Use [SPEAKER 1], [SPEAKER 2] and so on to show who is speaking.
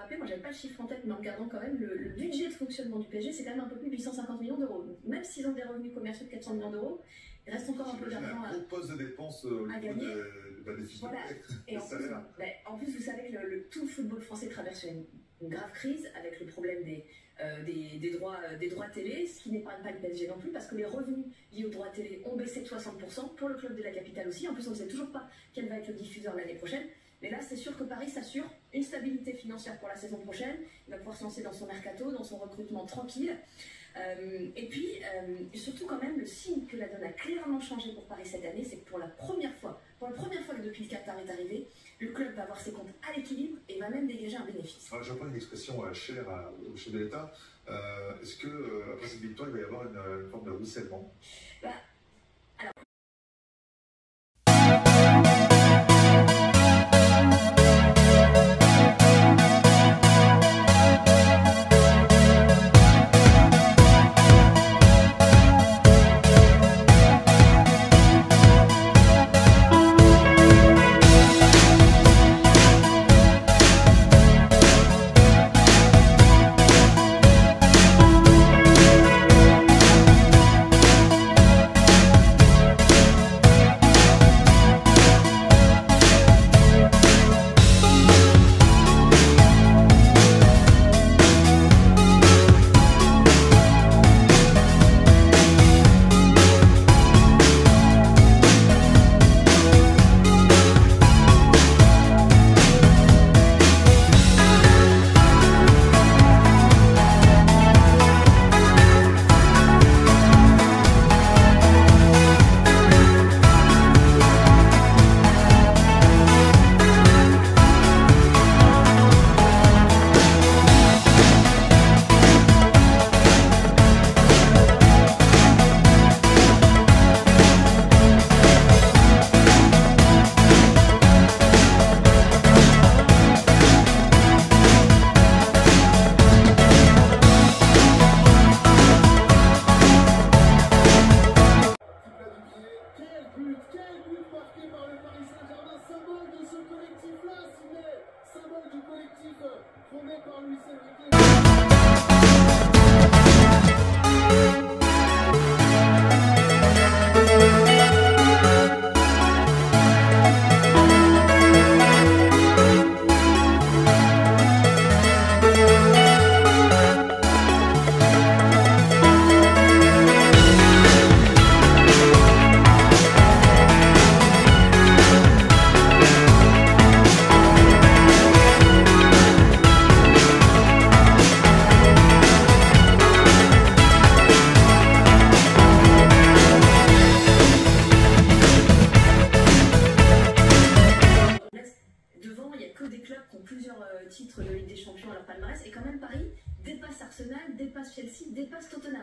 [SPEAKER 1] rappeler, moi j'avais pas le chiffre en tête, mais en regardant quand même, le budget de fonctionnement du PSG, c'est quand même un peu plus de 850 millions d'euros. Donc même s'ils ont des revenus commerciaux de 400 millions d'euros, il reste encore un peu d'argent
[SPEAKER 2] à poste de dépenses
[SPEAKER 1] à gagner.
[SPEAKER 2] Des fiches
[SPEAKER 1] voilà. Et en plus, vous savez que tout le football français traverse une grave crise avec le problème des droits télé, ce qui n'épargne pas le PSG non plus, parce que les revenus liés aux droits télé ont baissé de 60% pour le club de la capitale aussi. En plus, on ne sait toujours pas quel va être le diffuseur l'année prochaine. Mais là, c'est sûr que Paris s'assure une stabilité financière pour la saison prochaine. Il va pouvoir se lancer dans son mercato, dans son recrutement tranquille. Et puis, surtout quand même, le signe que la donne a clairement changé pour Paris cette année, c'est que pour la première fois que depuis le Qatar est arrivé, le club va avoir ses comptes à l'équilibre et va même dégager un bénéfice.
[SPEAKER 2] J'entends une expression chère au chef de l'État. Est-ce qu'après cette victoire, il va y avoir une forme de ruissellement?
[SPEAKER 1] Alors,
[SPEAKER 3] symbole du collectif fondé par Luis Enrique.
[SPEAKER 1] Titres de Ligue des Champions à leur palmarès, et quand même Paris dépasse Arsenal, dépasse Chelsea, dépasse Tottenham.